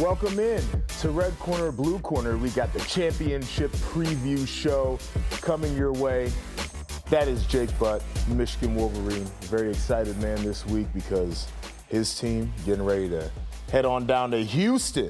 Welcome in to Red Corner, Blue Corner. We got the championship preview show coming your way. That is Jake Butt, Michigan Wolverine. Very excited, man, this week because his team getting ready to head on down to Houston.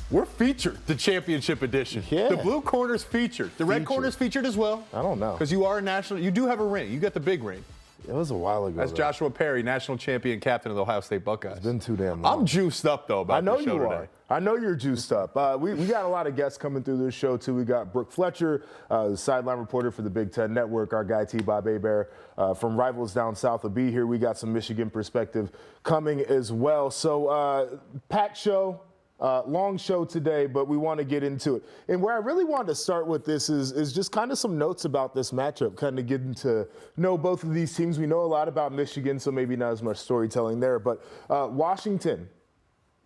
We're featured, the championship edition. Yeah. The blue corner's featured. The red corner's featured as well. I don't know. Because you are a national, you do have a ring. You got the big ring. It was a while ago. That's though. Joshua Perry, national champion, captain of the Ohio State Buckeyes. It's been too damn long. I'm juiced up, though, about I know the show you today. are. I know you're juiced up. We got a lot of guests coming through this show, too. We got Brooke Fletcher, the sideline reporter for the Big Ten Network. Our guy, T-Bob Hebert, from Rivals Down South will be here. We got some Michigan perspective coming as well. So, packed show. Long show today, but we want to get into it. And where I really wanted to start with this is just kind of some notes about this matchup, kind of getting to know both of these teams. We know a lot about Michigan, so maybe not as much storytelling there. But Washington,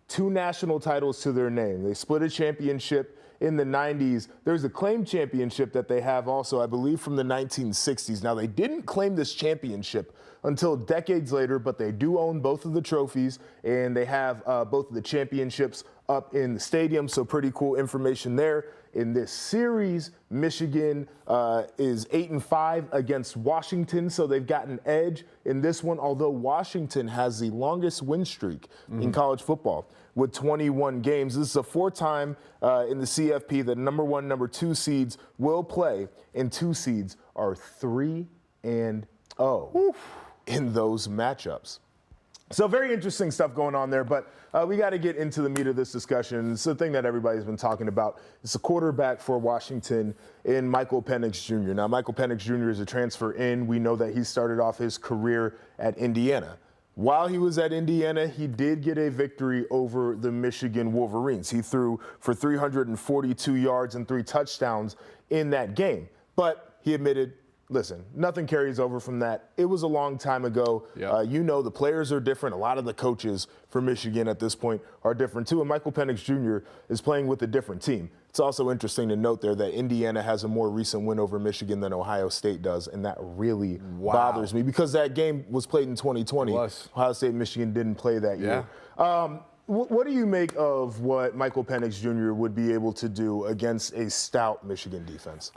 2 national titles to their name. They split a championship in the 90s. There's a claimed championship that they have also, I believe, from the 1960s. Now, they didn't claim this championship until decades later, but they do own both of the trophies, and they have both of the championships up in the stadium, so pretty cool information there. In this series, Michigan is 8-5 against Washington, so they've got an edge in this one, although Washington has the longest win streak in college football with 21 games. This is a 4-time in the CFP that number 1, number 2 seeds will play, and 2 seeds are 3-0 in those matchups. So very interesting stuff going on there, but we got to get into the meat of this discussion. It's the thing that everybody's been talking about. It's the quarterback for Washington in Michael Penix Jr. Now, Michael Penix Jr. is a transfer in. We know that he started off his career at Indiana. While he was at Indiana, he did get a victory over the Michigan Wolverines. He threw for 342 yards and 3 touchdowns in that game. But he admitted, listen, nothing carries over from that. It was a long time ago. Yep. You know, the players are different. A lot of the coaches for Michigan at this point are different too. And Michael Penix Jr. is playing with a different team. It's also interesting to note there that Indiana has a more recent win over Michigan than Ohio State does, and that really bothers me because that game was played in 2020. Ohio State and Michigan didn't play that year. What do you make of what Michael Penix Jr. would be able to do against a stout Michigan defense?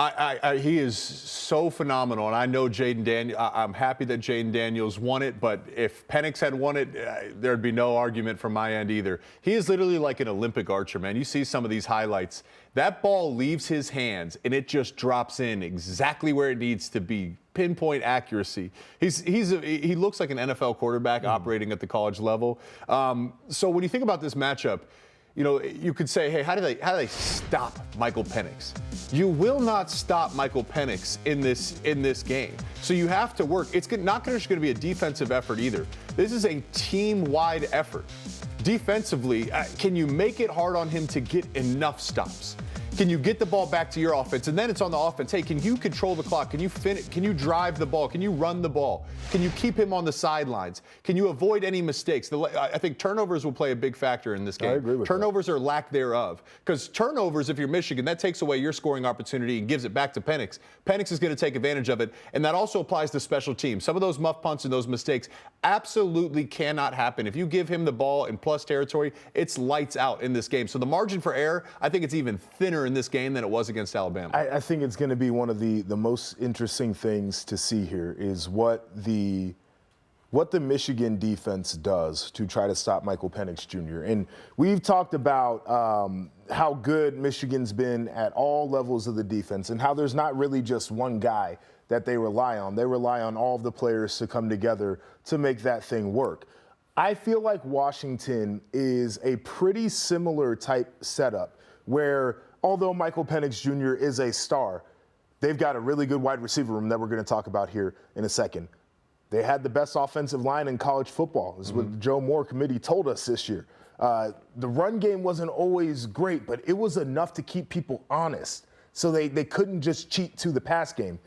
He is so phenomenal, and I know Jayden Daniels. I'm happy that Jayden Daniels won it, but if Penix had won it, there'd be no argument from my end either. He is literally like an Olympic archer, man. You see some of these highlights. That ball leaves his hands, and it just drops in exactly where it needs to be. Pinpoint accuracy. He looks like an NFL quarterback operating at the college level. So when you think about this matchup, you know, you could say, hey, how do they stop Michael Penix? You will not stop Michael Penix in this game. So you have to work. It's not just going to be a defensive effort either. This is a team-wide effort. Defensively, can you make it hard on him to get enough stops? Can you get the ball back to your offense? And then it's on the offense. Hey, can you control the clock? Can you finish? Can you drive the ball? Can you run the ball? Can you keep him on the sidelines? Can you avoid any mistakes? I think turnovers will play a big factor in this game. I agree with turnovers or lack thereof. Because turnovers, if you're Michigan, that takes away your scoring opportunity and gives it back to Penix. Penix is going to take advantage of it. And that also applies to special teams. Some of those muff punts and those mistakes absolutely cannot happen. If you give him the ball in plus territory, it's lights out in this game. So the margin for error, I think it's even thinner in this game than it was against Alabama. I think it's going to be one of the most interesting things to see here is what the Michigan defense does to try to stop Michael Penix Jr. And we've talked about how good Michigan's been at all levels of the defense and how there's not really just one guy that they rely on. They rely on all of the players to come together to make that thing work. I feel like Washington is a pretty similar type setup where although Michael Penix Jr. is a star, they've got a really good wide receiver room that we're going to talk about here in a second. They had the best offensive line in college football. This is what the Joe Moore committee told us this year. The run game wasn't always great, but it was enough to keep people honest. So they couldn't just cheat to the pass game.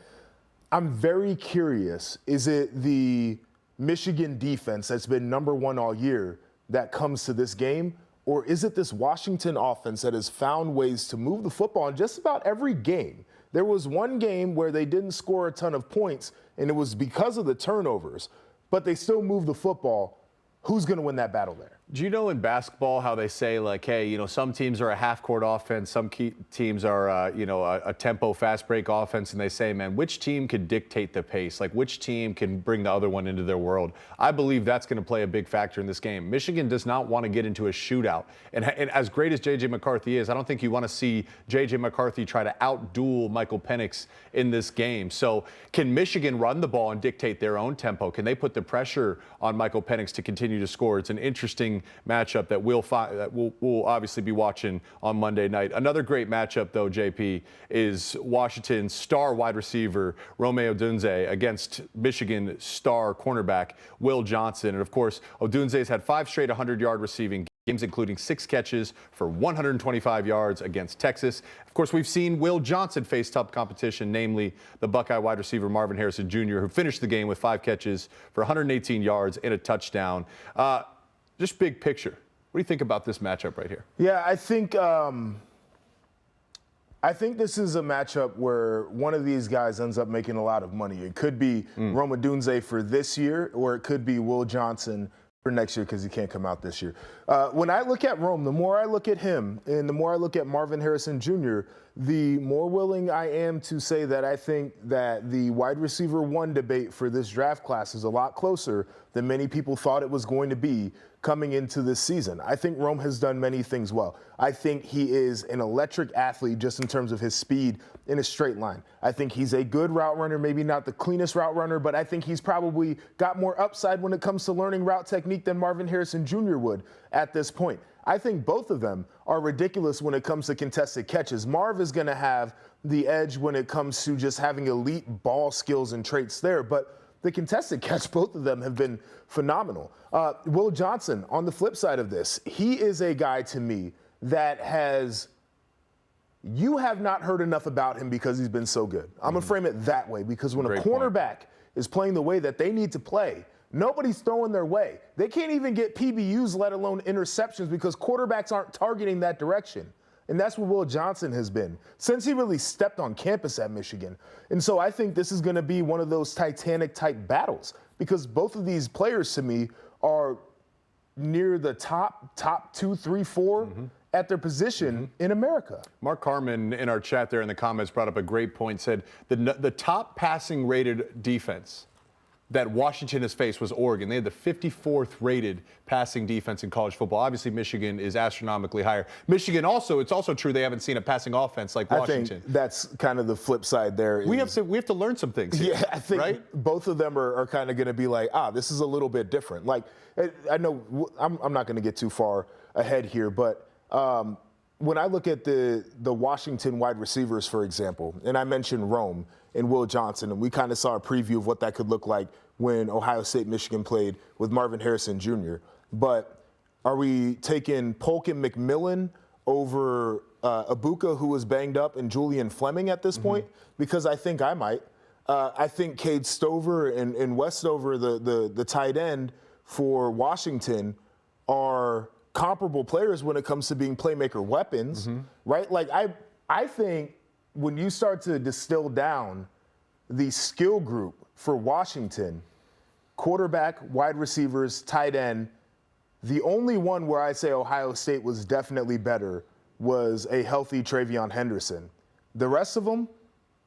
I'm very curious, is it the Michigan defense that's been number 1 all year that comes to this game? Or is it this Washington offense that has found ways to move the football in just about every game? There was one game where they didn't score a ton of points, and it was because of the turnovers, but they still moved the football. Who's going to win that battle there? Do you know in basketball how they say, like, hey, some teams are a half-court offense, some teams are, a tempo, fast-break offense, and they say, man, which team can dictate the pace? Like, which team can bring the other one into their world? I believe that's going to play a big factor in this game. Michigan does not want to get into a shootout. And as great as J.J. McCarthy is, I don't think you want to see J.J. McCarthy try to outduel Michael Penix in this game. So can Michigan run the ball and dictate their own tempo? Can they put the pressure on Michael Penix to continue to score? It's an interesting matchup that we'll obviously be watching on Monday night. Another great matchup, though, JP, is Washington's star wide receiver Rome Odunze against Michigan star cornerback Will Johnson. And of course, Odunze's had 5 straight 100-yard receiving games, including 6 catches for 125 yards against Texas. Of course, we've seen Will Johnson face tough competition, namely the Buckeye wide receiver Marvin Harrison Jr., who finished the game with 5 catches for 118 yards and a touchdown. Just big picture, what do you think about this matchup right here? Yeah, I think this is a matchup where one of these guys ends up making a lot of money. It could be Rome Odunze for this year, or it could be Will Johnson for next year because he can't come out this year. When I look at Rome, the more I look at him and the more I look at Marvin Harrison Jr., the more willing I am to say that I think that the wide receiver 1 debate for this draft class is a lot closer than many people thought it was going to be coming into this season. I think Rome has done many things well. I think he is an electric athlete just in terms of his speed in a straight line. I think he's a good route runner, maybe not the cleanest route runner, but I think he's probably got more upside when it comes to learning route technique than Marvin Harrison Jr. would at this point. I think both of them are ridiculous when it comes to contested catches. Marv is going to have the edge when it comes to just having elite ball skills and traits there, but the contested catch, both of them have been phenomenal. Will Johnson, on the flip side of this, he is a guy to me that you have not heard enough about him because he's been so good. I'm going to frame it that way, because when a cornerback is playing the way that they need to play, nobody's throwing their way. They can't even get PBUs, let alone interceptions, because quarterbacks aren't targeting that direction. And that's what Will Johnson has been since he really stepped on campus at Michigan. And so I think this is going to be one of those Titanic-type battles, because both of these players, to me, are near the top 2, 3, 4 at their position in America. Mark Carmen in our chat there in the comments brought up a great point, said the top passing rated defense that Washington has faced was Oregon. They had the 54th rated passing defense in college football. Obviously, Michigan is astronomically higher. Michigan also, it's also true they haven't seen a passing offense like Washington. I think that's kind of the flip side there. We have to learn some things here, yeah, I think right? both of them are kind of going to be like, this is a little bit different. Like, I know I'm not going to get too far ahead here, but when I look at the Washington wide receivers, for example, and I mentioned Rome and Will Johnson, and we kind of saw a preview of what that could look like when Ohio State, Michigan played with Marvin Harrison Jr. But are we taking Polk and McMillan over Ibuka, who was banged up, and Julian Fleming at this point? Because I think I might. I think Cade Stover and Westover, the tight end for Washington, are comparable players when it comes to being playmaker weapons, right? Like, I think when you start to distill down the skill group for Washington, quarterback, wide receivers, tight end, the only one where I say Ohio State was definitely better was a healthy TreVeyon Henderson. The rest of them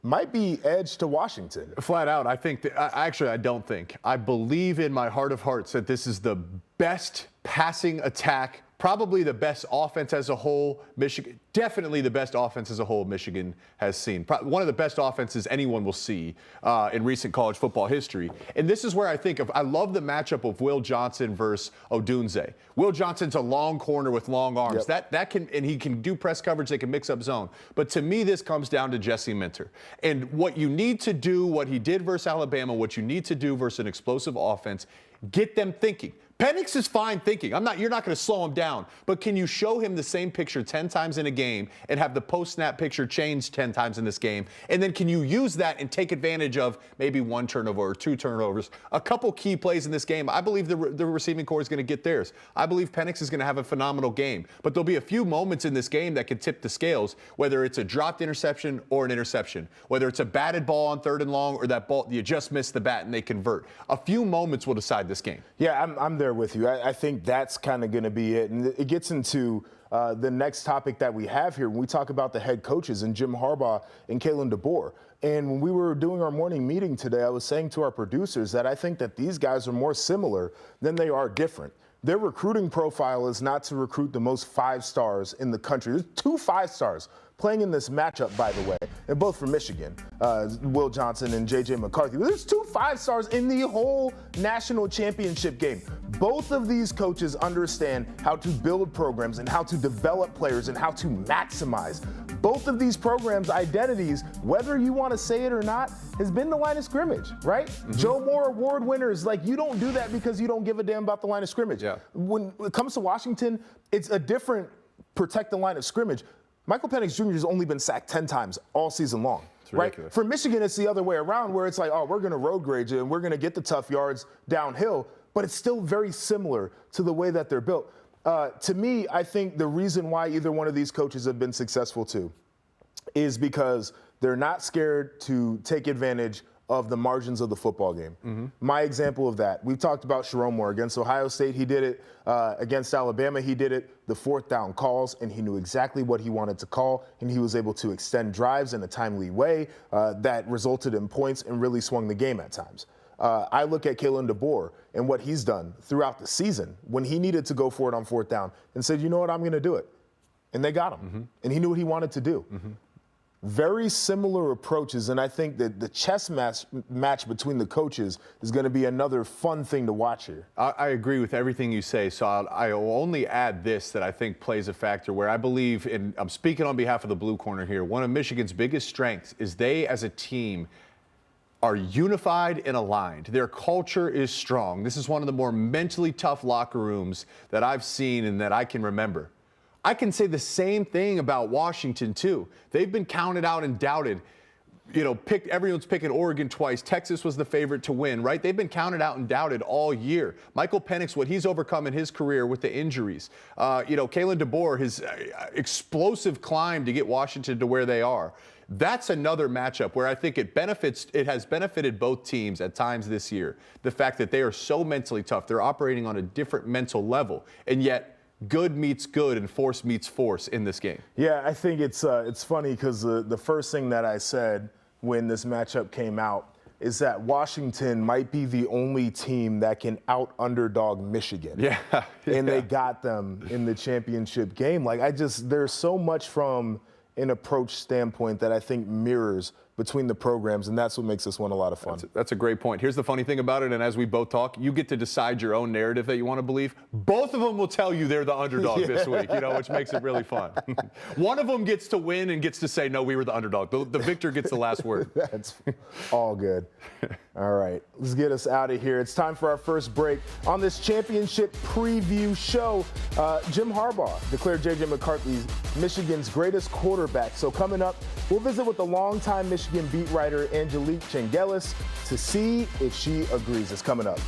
might be edge to Washington. Flat out, I think I don't think. I believe in my heart of hearts that this is the best passing attack, probably the best offense as a whole. Definitely the best offense as a whole Michigan has seen. One of the best offenses anyone will see in recent college football history. And this is where I love the matchup of Will Johnson versus Odunze. Will Johnson's a long corner with long arms. And he can do press coverage. They can mix up zone. But to me, this comes down to Jesse Minter. And what you need to do, what he did versus Alabama, what you need to do versus an explosive offense, get them thinking. Penix is fine thinking. You're not going to slow him down. But can you show him the same picture 10 times in a game and have the post-snap picture change 10 times in this game? And then can you use that and take advantage of maybe 1 turnover or 2 turnovers? A couple key plays in this game. I believe the receiving corps is going to get theirs. I believe Penix is going to have a phenomenal game. But there'll be a few moments in this game that could tip the scales, whether it's a dropped interception or an interception, whether it's a batted ball on 3rd and long or that ball you just missed the bat and they convert. A few moments will decide this game. Yeah, I'm there there with you. I think that's kind of going to be it. And it gets into the next topic that we have here when we talk about the head coaches and Jim Harbaugh and Kalen DeBoer. And when we were doing our morning meeting today, I was saying to our producers that I think that these guys are more similar than they are different. Their recruiting profile is not to recruit the most 5 stars in the country. There's 2 5 stars playing in this matchup, by the way, and both from Michigan, Will Johnson and J.J. McCarthy. There's 2 5 stars in the whole national championship game. Both of these coaches understand how to build programs and how to develop players and how to maximize. Both of these programs' identities, whether you want to say it or not, has been the line of scrimmage, right? Mm-hmm. Joe Moore Award winners, like, you don't do that because you don't give a damn about the line of scrimmage. Yeah. When it comes to Washington, it's a different protect the line of scrimmage. Michael Penix Jr. has only been sacked 10 times all season long, right? For Michigan, it's the other way around where it's like, oh, we're going to road grade you and we're going to get the tough yards downhill, but it's still very similar to the way that they're built. To me, I think the reason why either one of these coaches have been successful too is because they're not scared to take advantage of the margins of the football game. Mm-hmm. My example of that, we've talked about Sherrone Moore. Against Ohio State, he did it. Against Alabama, he did it. The 4th down calls, and he knew exactly what he wanted to call, and he was able to extend drives in a timely way that resulted in points and really swung the game at times. I look at Kalen DeBoer and what he's done throughout the season when he needed to go for it on 4th down and said, you know what, I'm going to do it. And they got him. Mm-hmm. And he knew what he wanted to do. Mm-hmm. Very similar approaches, and I think that the chess match between the coaches is going to be another fun thing to watch here. I agree with everything you say, so I will only add this that I think plays a factor where I believe, and I'm speaking on behalf of the Blue Corner here, one of Michigan's biggest strengths is they as a team are unified and aligned. Their culture is strong. This is one of the more mentally tough locker rooms that I've seen and that I can remember. I can say the same thing about Washington, too. They've been counted out and doubted. You know, everyone's picking Oregon twice. Texas was the favorite to win, right? They've been counted out and doubted all year. Michael Penix, what he's overcome in his career with the injuries. Kalen DeBoer, his explosive climb to get Washington to where they are. That's another matchup where I think it has benefited both teams at times this year. The fact that they are so mentally tough. They're operating on a different mental level. And yet, good meets good and force meets force in this game. Yeah, I think it's funny because the first thing that I said when this matchup came out is that Washington might be the only team that can out-underdog Michigan. Yeah. And they got them in the championship game. There's so much from an approach standpoint that I think mirrors between the programs, and that's what makes this one a lot of fun. That's a great point. Here's the funny thing about it, and as we both talk, you get to decide your own narrative that you want to believe. Both of them will tell you they're the underdog this week, which makes it really fun. One of them gets to win and gets to say, no, we were the underdog. The victor gets the last word. That's all good. All right, let's get us out of here. It's time for our first break on this championship preview show. Jim Harbaugh declared J.J. McCarthy Michigan's greatest quarterback. So coming up, we'll visit with the longtime Michigan beat writer Angelique Chengelis to see if she agrees. It's coming up.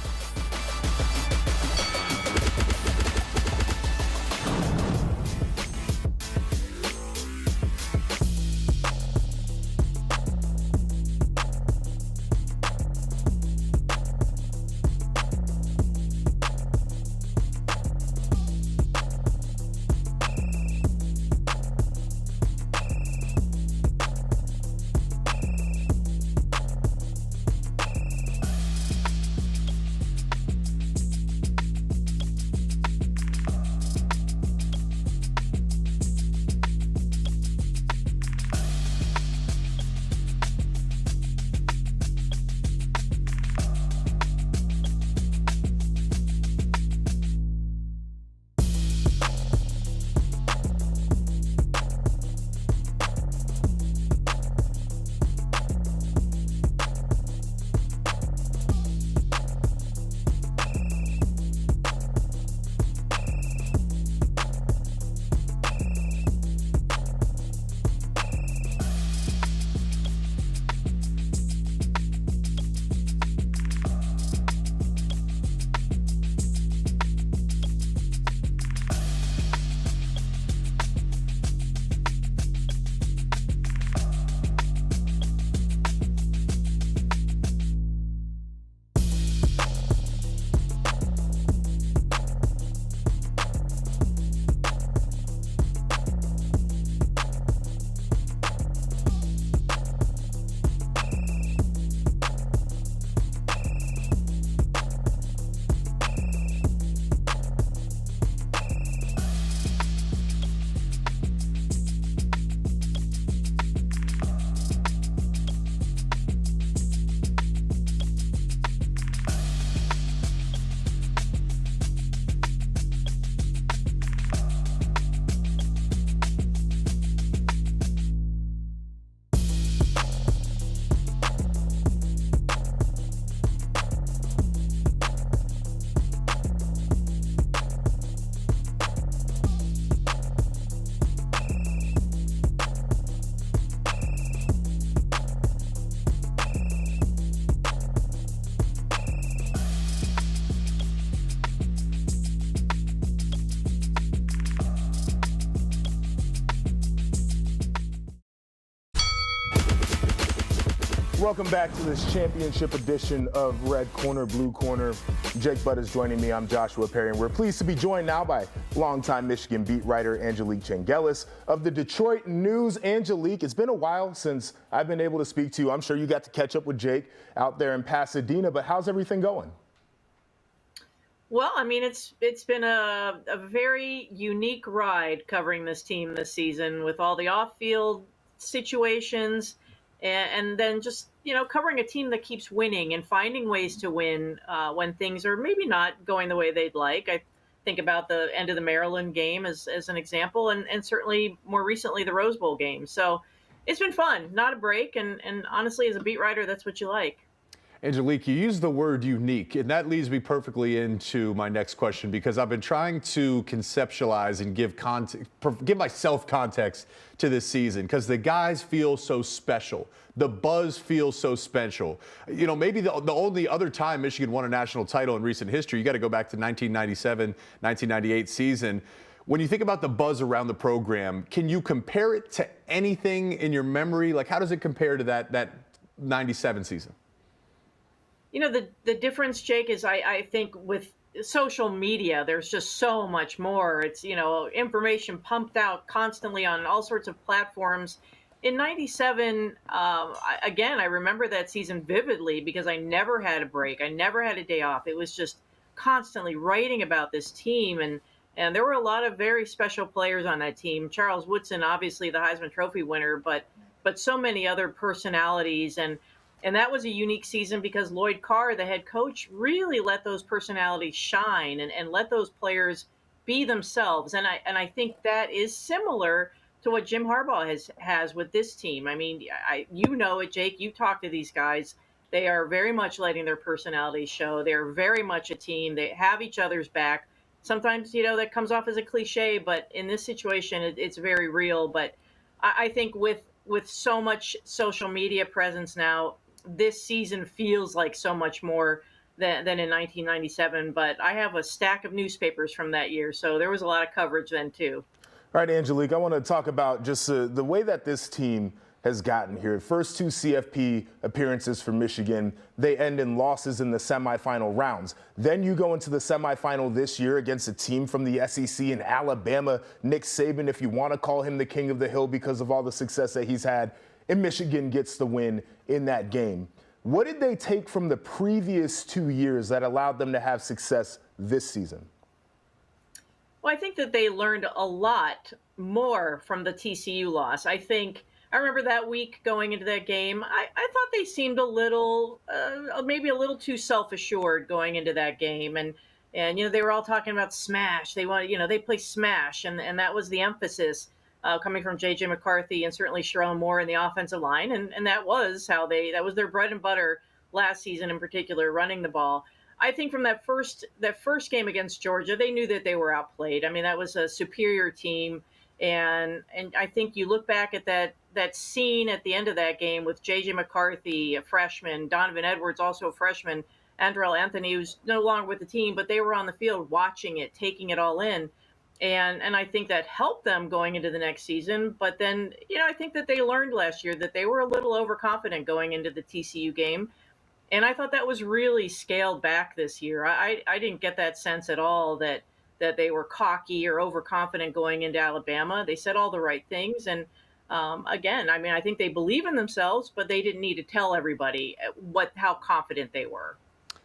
Welcome back to this championship edition of Red Corner, Blue Corner. Jake Butt is joining me. I'm Joshua Perry, and we're pleased to be joined now by longtime Michigan beat writer Angelique Chengelis of the Detroit News. Angelique, it's been a while since I've been able to speak to you. I'm sure you got to catch up with Jake out there in Pasadena, but how's everything going? Well, I mean, it's been a very unique ride covering this team this season with all the off-field situations and then just, covering a team that keeps winning and finding ways to win when things are maybe not going the way they'd like. I think about the end of the Maryland game as an example, and certainly more recently the Rose Bowl game. So it's been fun, not a break, and honestly, as a beat writer, that's what you like. Angelique, you used the word unique, and that leads me perfectly into my next question because I've been trying to conceptualize and give myself context to this season because the guys feel so special. The buzz feels so special. Maybe the only other time Michigan won a national title in recent history, you got to go back to 1997, 1998 season. When you think about the buzz around the program, can you compare it to anything in your memory? Like, how does it compare to that 97 season? The difference, Jake, is I think with social media, there's just so much more. It's, information pumped out constantly on all sorts of platforms. In 97, again, I remember that season vividly because I never had a break. I never had a day off. It was just constantly writing about this team. And there were a lot of very special players on that team. Charles Woodson, obviously the Heisman Trophy winner, but so many other personalities. And that was a unique season because Lloyd Carr, the head coach, really let those personalities shine and let those players be themselves. And I think that is similar to what Jim Harbaugh has with this team. I mean, it, Jake. You talk to these guys. They are very much letting their personalities show. They're very much a team. They have each other's back. Sometimes, that comes off as a cliche, but in this situation, it's very real. But I think with so much social media presence now, this season feels like so much more than in 1997, but I have a stack of newspapers from that year, so there was a lot of coverage then too. All right, Angelique, I want to talk about just the way that this team has gotten here. First two CFP appearances for Michigan, they end in losses in the semifinal rounds. Then you go into the semifinal this year against a team from the SEC in Alabama. Nick Saban, if you want to call him the king of the hill because of all the success that he's had, and Michigan gets the win in that game. What did they take from the previous 2 years that allowed them to have success this season? Well, I think that they learned a lot more from the TCU loss. I remember that week going into that game, I thought they seemed a little, maybe a little too self-assured going into that game. And they were all talking about smash. They want, they play smash. And that was the emphasis. Coming from J.J. McCarthy and certainly Sherrone Moore in the offensive line. And that was that was their bread and butter last season in particular, running the ball. I think from that first game against Georgia, they knew that they were outplayed. I mean, that was a superior team. And I think you look back at that scene at the end of that game with J.J. McCarthy, a freshman, Donovan Edwards, also a freshman, Andrell Anthony, who's no longer with the team, but they were on the field watching it, taking it all in. And I think that helped them going into the next season. But then, I think that they learned last year that they were a little overconfident going into the TCU game. And I thought that was really scaled back this year. I didn't get that sense at all that they were cocky or overconfident going into Alabama. They said all the right things. And again, I mean, I think they believe in themselves, but they didn't need to tell everybody how confident they were.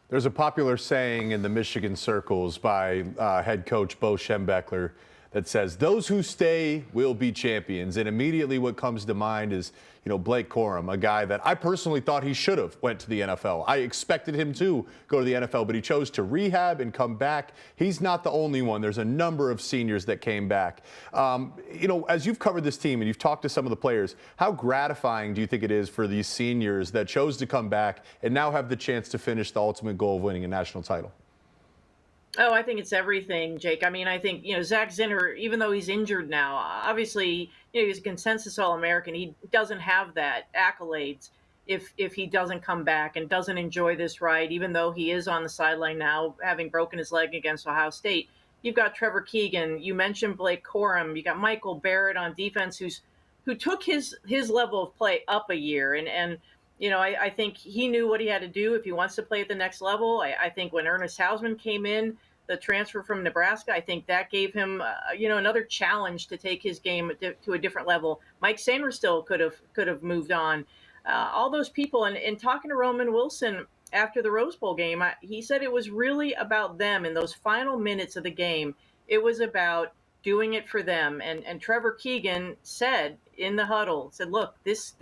There's a popular saying in the Michigan circles by head coach Bo Schembechler that says, those who stay will be champions. And immediately what comes to mind is, Blake Corum, a guy that I personally thought he should have went to the NFL. I expected him to go to the NFL, but he chose to rehab and come back. He's not the only one. There's a number of seniors that came back. As you've covered this team and you've talked to some of the players, how gratifying do you think it is for these seniors that chose to come back and now have the chance to finish the ultimate goal of winning a national title? Oh, I think it's everything, Jake. I mean, I think, Zach Zinner, even though he's injured now, obviously, he's a consensus All-American. He doesn't have that accolades if he doesn't come back and doesn't enjoy this ride, even though he is on the sideline now, having broken his leg against Ohio State. You've got Trevor Keegan. You mentioned Blake Corum. You got Michael Barrett on defense, who took his level of play up a year. And I think he knew what he had to do if he wants to play at the next level. I think when Ernest Hausman came in, the transfer from Nebraska, I think that gave him, another challenge to take his game to a different level. Mike Sainristil could have moved on. All those people, and talking to Roman Wilson after the Rose Bowl game, he said it was really about them in those final minutes of the game. It was about doing it for them. And Trevor Keegan said in the huddle, look, this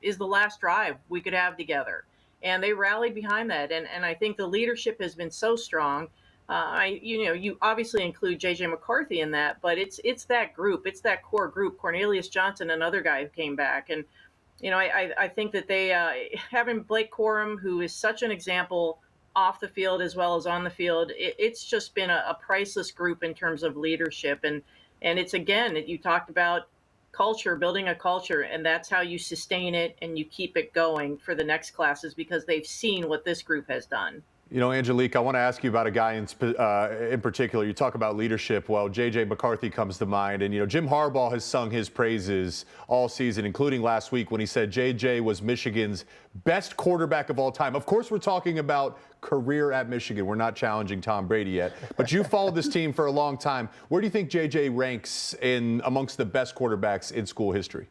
is the last drive we could have together. And they rallied behind that. And I think the leadership has been so strong. You obviously include J.J. McCarthy in that, but it's that group. It's that core group. Cornelius Johnson, another guy who came back. And, I think that they, having Blake Corum, who is such an example off the field as well as on the field, it's just been a priceless group in terms of leadership. And it's, again, you talked about culture, building a culture, and that's how you sustain it and you keep it going for the next classes because they've seen what this group has done. Angelique, I want to ask you about a guy in particular. You talk about leadership. Well, J.J. McCarthy comes to mind. And, Jim Harbaugh has sung his praises all season, including last week when he said J.J. was Michigan's best quarterback of all time. Of course, we're talking about career at Michigan. We're not challenging Tom Brady yet. But you followed this team for a long time. Where do you think J.J. ranks amongst the best quarterbacks in school history?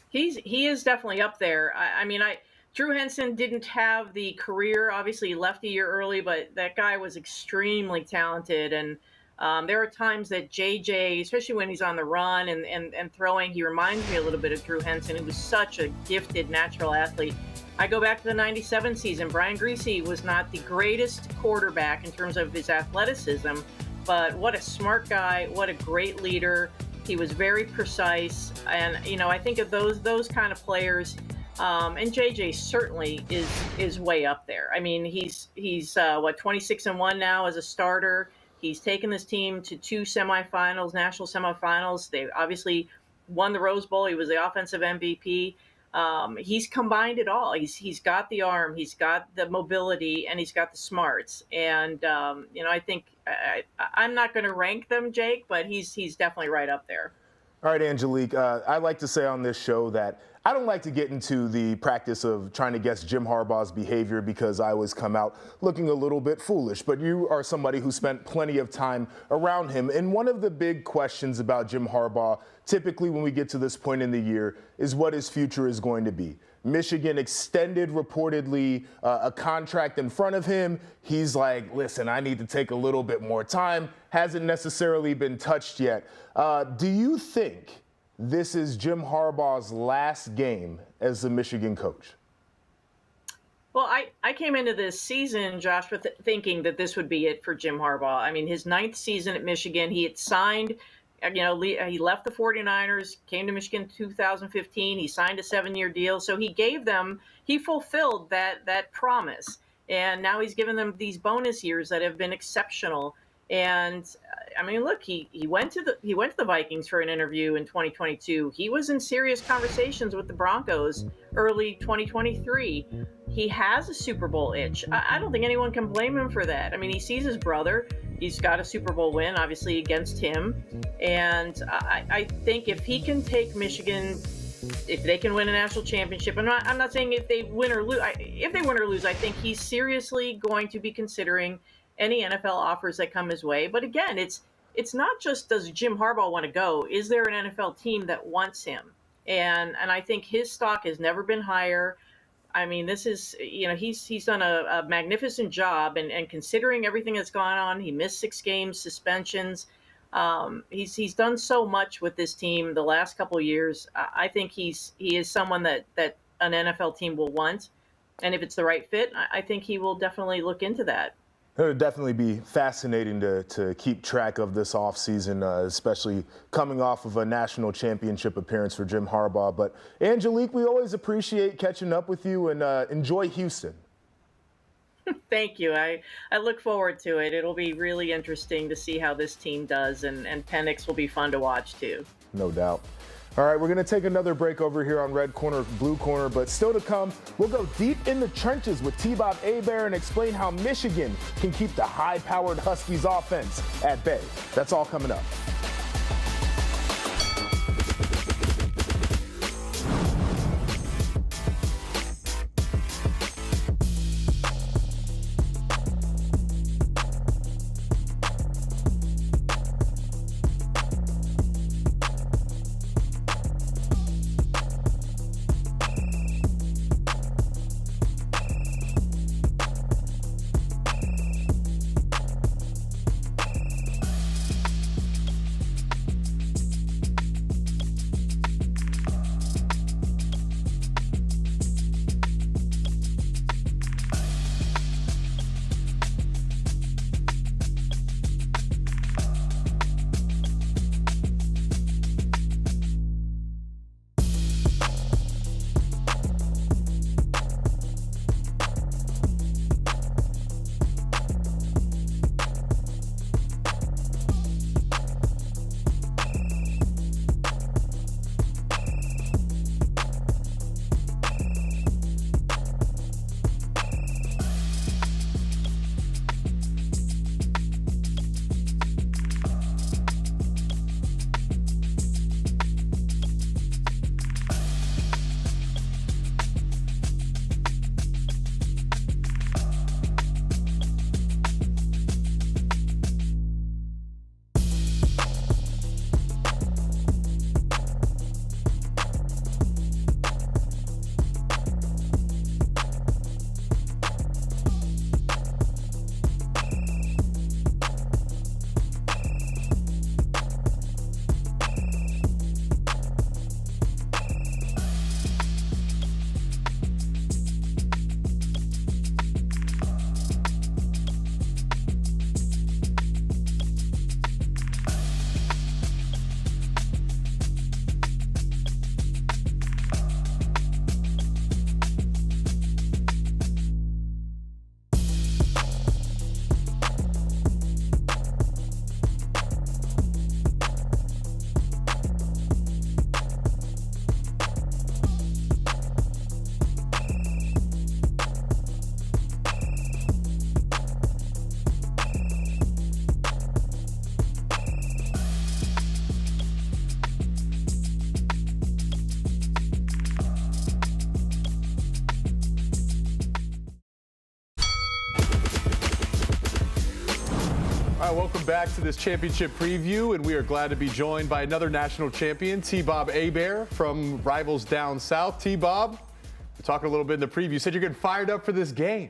He is definitely up there. Drew Henson didn't have the career. Obviously, he left a year early, but that guy was extremely talented. And there are times that JJ, especially when he's on the run and throwing, he reminds me a little bit of Drew Henson, who was such a gifted natural athlete. I go back to the 97 season. Brian Griese was not the greatest quarterback in terms of his athleticism, but what a smart guy, what a great leader. He was very precise. And, I think of those kind of players. And JJ certainly is way up there. I mean, he's 26-1 now as a starter. He's taken this team to 2 semifinals, national semifinals. They obviously won the Rose Bowl. He was the offensive MVP. He's combined it all. He's got the arm, he's got the mobility, and he's got the smarts. And I think I'm not going to rank them, Jake, but he's definitely right up there. All right, Angelique, I like to say on this show that I don't like to get into the practice of trying to guess Jim Harbaugh's behavior because I always come out looking a little bit foolish. But you are somebody who spent plenty of time around him. And one of the big questions about Jim Harbaugh, typically when we get to this point in the year, is what his future is going to be. Michigan extended reportedly a contract in front of him. He's like, listen, I need to take a little bit more time. Hasn't necessarily been touched yet. Do you think this is Jim Harbaugh's last game as the Michigan coach? Well, I came into this season, Josh, with thinking that this would be it for Jim Harbaugh. I mean, his 9th season at Michigan, he had signed, he left the 49ers, came to Michigan in 2015. He signed a 7-year deal. So he fulfilled that promise. And now he's given them these bonus years that have been exceptional. And I mean, look, he went to the Vikings for an interview in 2022. He was in serious conversations with the Broncos early 2023. He has a Super Bowl itch. I don't think anyone can blame him for that. I mean, he sees his brother. He's got a Super Bowl win, obviously, against him. And I think if he can take Michigan, if they can win a national championship, I'm not saying if they win or lose. If they win or lose, I think he's seriously going to be considering any NFL offers that come his way. But again, it's not just does Jim Harbaugh want to go? Is there an NFL team that wants him? And I think his stock has never been higher. I mean, this is, he's done a magnificent job, and considering everything that's gone on, he missed 6 games, suspensions. He's done so much with this team the last couple of years. I think he is someone that an NFL team will want, and if it's the right fit, I think he will definitely look into that. It would definitely be fascinating to keep track of this offseason, especially coming off of a national championship appearance for Jim Harbaugh. But Angelique, we always appreciate catching up with you, and enjoy Houston. Thank you. I look forward to it. It'll be really interesting to see how this team does, and Penix will be fun to watch too. No doubt. All right, we're going to take another break over here on Red Corner, Blue Corner, but still to come, we'll go deep in the trenches with T-Bob Hebert and explain how Michigan can keep the high-powered Huskies offense at bay. That's all coming up. welcome back to this championship preview, and we are glad to be joined by another national champion, T-Bob Hebert from Rivals Down South. T-Bob, we're talking a little bit in the preview. You said you're getting fired up for this game.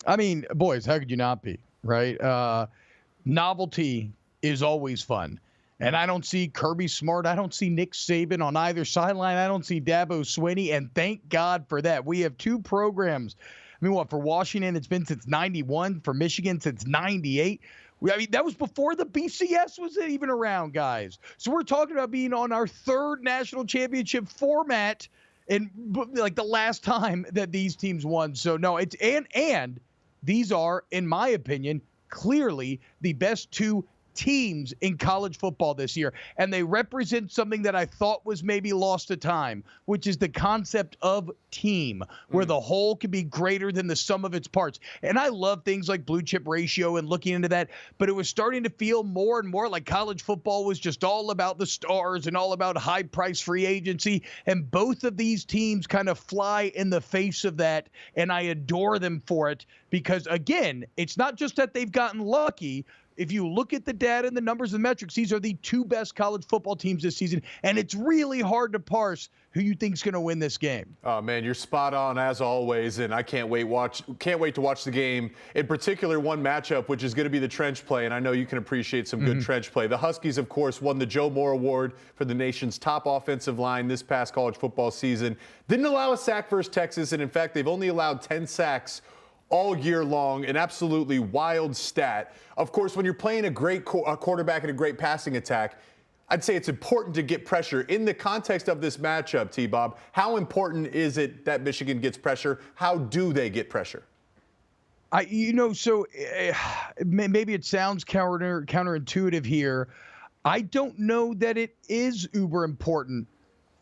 I mean, boys, how could you not be, right? Novelty is always fun. And I don't see Kirby Smart. I don't see Nick Saban on either sideline. I don't see Dabo Swinney, and thank God for that. We have two programs. I mean, for Washington, it's been since 91. For Michigan, since 98. I mean, that was before the BCS was even around, guys. So we're talking about being on our third national championship format and like the last time that these teams won. So, no, it's and these are, in my opinion, clearly the best two teams in college football this year, and they represent something that I thought was maybe lost to time, which is the concept of team, where the whole can be greater than the sum of its parts. And I love things like blue chip ratio and looking into that, but it was starting to feel more and more like college football was just all about the stars and all about high price free agency, and both of these teams kind of fly in the face of that, and I adore them for it because, again, it's not just that they've gotten lucky. If you look at the data and the numbers and metrics, these are the two best college football teams this season, and it's really hard to parse who you think is going to win this game. Oh man, you're spot on as always, and I can't wait to watch the game. In particular, one matchup which is going to be the trench play, and I know you can appreciate some good trench play. The Huskies, of course, won the Joe Moore Award for the nation's top offensive line this past college football season. Didn't allow a sack versus Texas, and in fact, they've only allowed 10 sacks all year long, an absolutely wild stat. Of course, when you're playing a great quarterback and a great passing attack, I'd say it's important to get pressure. In the context of this matchup, T-Bob, how important is it that Michigan gets pressure? How do they get pressure? Maybe it sounds counterintuitive here. I don't know that it is uber important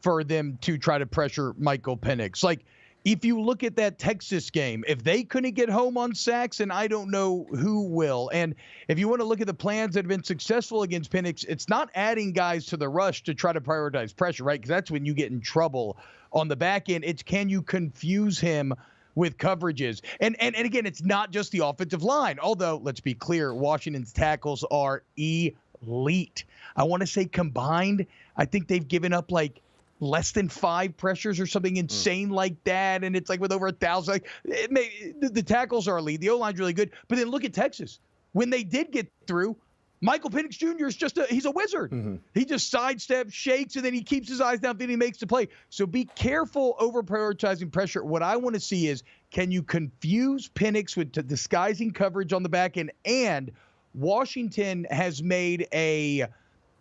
for them to try to pressure Michael Penix. Like, if you look at that Texas game, if they couldn't get home on sacks, and I don't know who will. And if you want to look at the plans that have been successful against Penix, it's not adding guys to the rush to try to prioritize pressure, right? Because that's when you get in trouble on the back end. It's can you confuse him with coverages? And again, it's not just the offensive line. Although, let's be clear, Washington's tackles are elite. I want to say combined, I think they've given up like less than 5 pressures or something insane like that, and it's like with over 1,000. Like, the tackles are elite. The O-line's really good. But then look at Texas. When they did get through, Michael Penix Jr. is he's a wizard. He just sidesteps, shakes, and then he keeps his eyes down and he makes the play. So be careful over prioritizing pressure. What I want to see is, can you confuse Penix with disguising coverage on the back end? And Washington has made a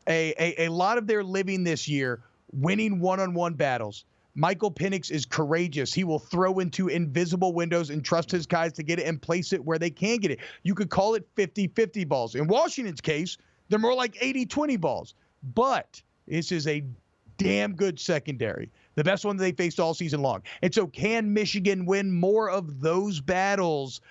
lot of their living this year winning one-on-one battles. Michael Penix is courageous. He will throw into invisible windows and trust his guys to get it and place it where they can get it. You could call it 50-50 balls. In Washington's case, they're more like 80-20 balls. But this is a damn good secondary, the best one they faced all season long. And so can Michigan win more of those battles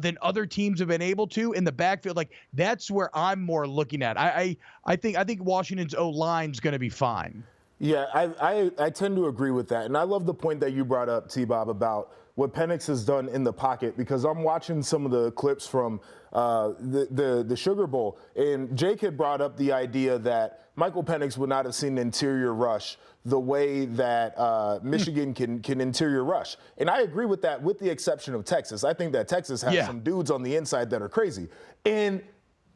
than other teams have been able to in the backfield? Like, that's where I'm more looking at. I think Washington's O-line's going to be fine. Yeah, I tend to agree with that. And I love the point that you brought up, T-Bob, about what Penix has done in the pocket, because I'm watching some of the clips from the Sugar Bowl, and Jake had brought up the idea that Michael Penix would not have seen an interior rush the way that Michigan can interior rush. And I agree with that, with the exception of Texas. I think that Texas has some dudes on the inside that are crazy. And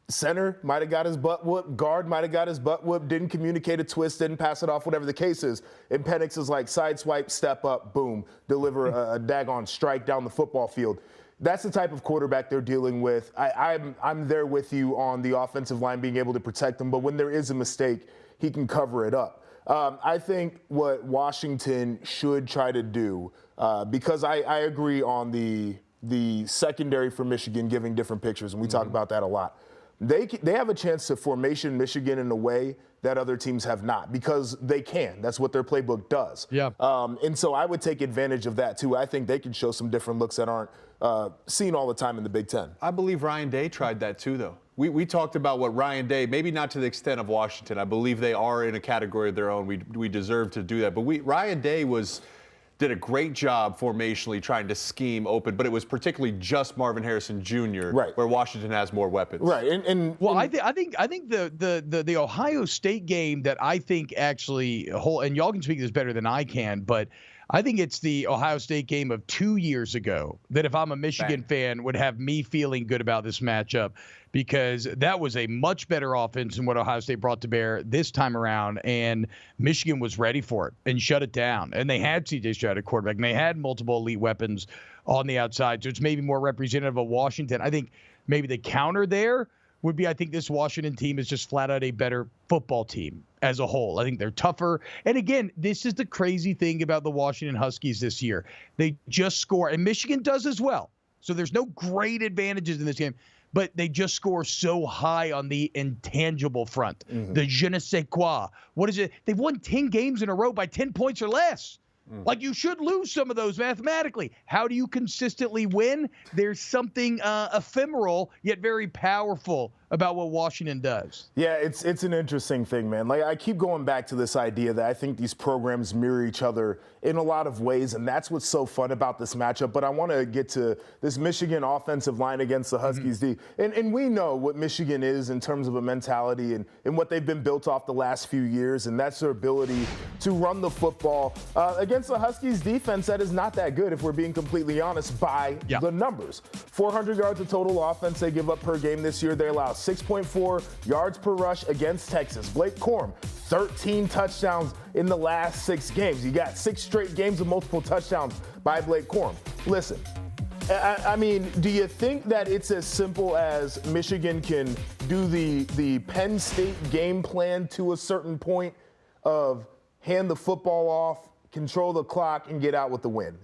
center might have got his butt whooped. Guard might have got his butt whooped. Didn't communicate a twist, didn't pass it off, whatever the case is. And Penix is like side swipe, step up, boom, deliver a daggone strike down the football field. That's the type of quarterback they're dealing with. I'm there with you on the offensive line being able to protect him, but when there is a mistake, he can cover it up. I think what Washington should try to do, because I agree on the secondary for Michigan giving different pictures, and we talk about that a lot. They have a chance to formation Michigan in a way that other teams have not, because they can. That's what their playbook does. Yeah. And so I would take advantage of that, too. I think they can show some different looks that aren't seen all the time in the Big Ten. I believe Ryan Day tried that, too, though. We talked about what Ryan Day, maybe not to the extent of Washington. I believe they are in a category of their own. We deserve to do that. But Ryan Day was did a great job formationally trying to scheme open, but it was particularly just Marvin Harrison Jr. Right. where Washington has more weapons. Right. I think the Ohio State game that I think actually and y'all can speak this better than I can, but I think it's the Ohio State game of 2 years ago that if I'm a Michigan fan would have me feeling good about this matchup, because that was a much better offense than what Ohio State brought to bear this time around, and Michigan was ready for it and shut it down. And they had C.J. Stroud at quarterback, and they had multiple elite weapons on the outside, so it's maybe more representative of Washington. I think maybe the counter there would be, I think this Washington team is just flat out a better football team as a whole. I think they're tougher. And again, this is the crazy thing about the Washington Huskies this year. They just score, and Michigan does as well. So there's no great advantages in this game, but they just score so high on the intangible front. The je ne sais quoi. What is it? They've won 10 games in a row by 10 points or less. Like, you should lose some of those mathematically. How do you consistently win? There's something ephemeral yet very powerful about what Washington does. Yeah, it's an interesting thing, man. Like, I keep going back to this idea that I think these programs mirror each other in a lot of ways, and that's what's so fun about this matchup. But I want to get to this Michigan offensive line against the Huskies D. And we know what Michigan is in terms of a mentality and what they've been built off the last few years, and that's their ability to run the football against the Huskies defense that is not that good, if we're being completely honest, by the numbers. 400 yards of total offense they give up per game this year. They allow 6.4 yards per rush against Texas. Blake Corum, 13 touchdowns in the last 6 games. You got 6 straight games of multiple touchdowns by Blake Corum. Listen, I mean, do you think that it's as simple as Michigan can do the Penn State game plan to a certain point of hand the football off, control the clock, and get out with the win?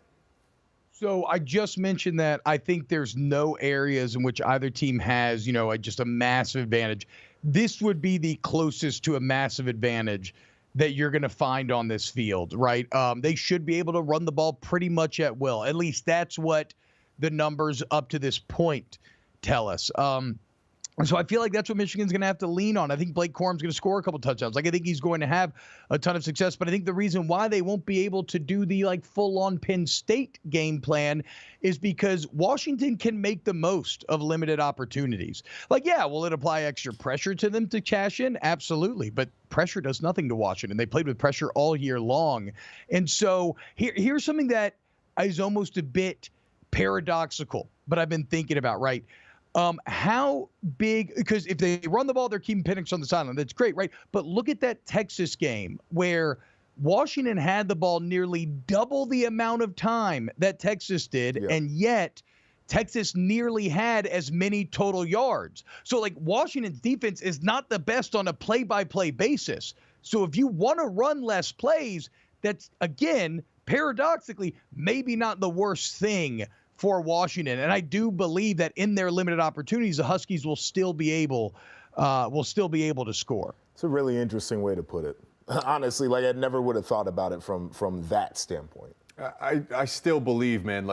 So I just mentioned that I think there's no areas in which either team has, just a massive advantage. This would be the closest to a massive advantage that you're going to find on this field, right? They should be able to run the ball pretty much at will. At least that's what the numbers up to this point tell us. So I feel like that's what Michigan's going to have to lean on. I think Blake Corum's going to score a couple touchdowns. Like, I think he's going to have a ton of success. But I think the reason why they won't be able to do the full-on Penn State game plan is because Washington can make the most of limited opportunities. Will it apply extra pressure to them to cash in? Absolutely. But pressure does nothing to Washington. They played with pressure all year long. And so here's something that is almost a bit paradoxical, but I've been thinking about, right? How big, because if they run the ball, they're keeping Penix on the sideline. That's great, right? But look at that Texas game where Washington had the ball nearly double the amount of time that Texas did, and yet Texas nearly had as many total yards. So, Washington's defense is not the best on a play-by-play basis. So if you want to run less plays, that's, again, paradoxically, maybe not the worst thing for Washington. And I do believe that in their limited opportunities, the Huskies will still be able to score. It's a really interesting way to put it. Honestly, I never would have thought about it from that standpoint. I still believe, man,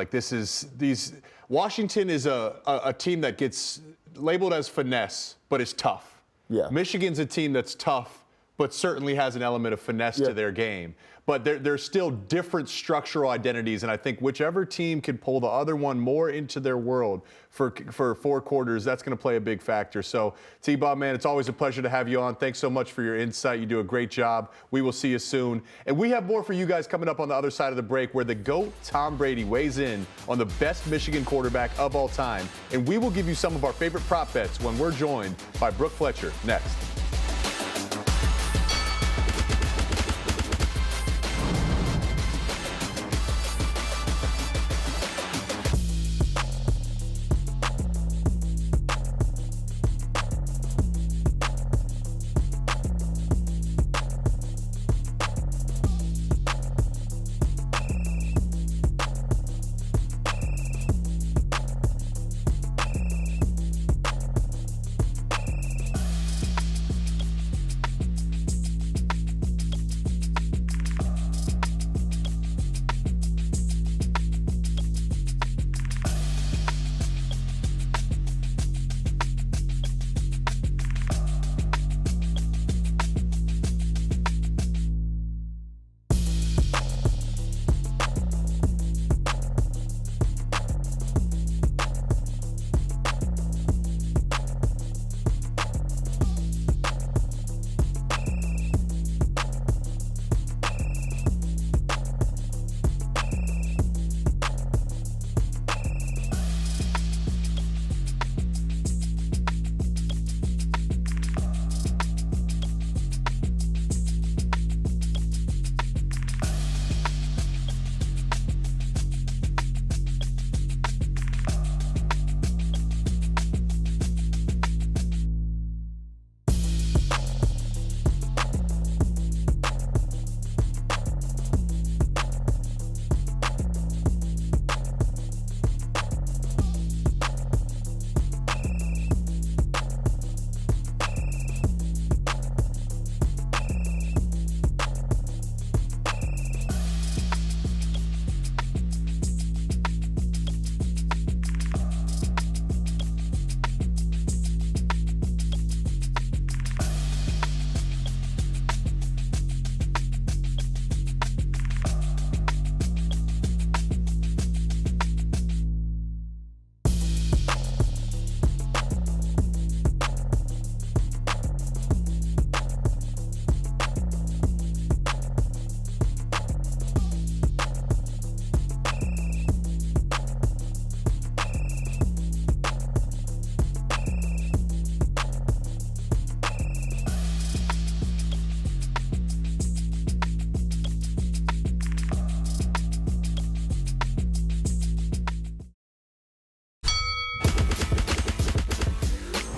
Washington is a team that gets labeled as finesse, but is tough. Yeah. Michigan's a team that's tough, but certainly has an element of finesse to their game. But there's still different structural identities, and I think whichever team can pull the other one more into their world for 4 quarters, that's going to play a big factor. So, T-Bob, man, it's always a pleasure to have you on. Thanks so much for your insight. You do a great job. We will see you soon. And we have more for you guys coming up on the other side of the break, where the GOAT, Tom Brady, weighs in on the best Michigan quarterback of all time. And we will give you some of our favorite prop bets when we're joined by Brooke Fletcher next.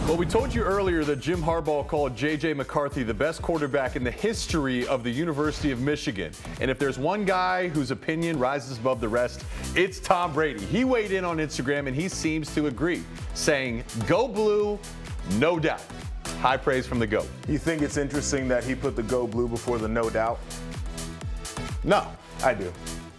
Well, we told you earlier that Jim Harbaugh called J.J. McCarthy the best quarterback in the history of the University of Michigan. And if there's one guy whose opinion rises above the rest, it's Tom Brady. He weighed in on Instagram, and he seems to agree, saying, "Go Blue, no doubt." High praise from the GOAT. You think it's interesting that he put the Go Blue before the no doubt? No. I do.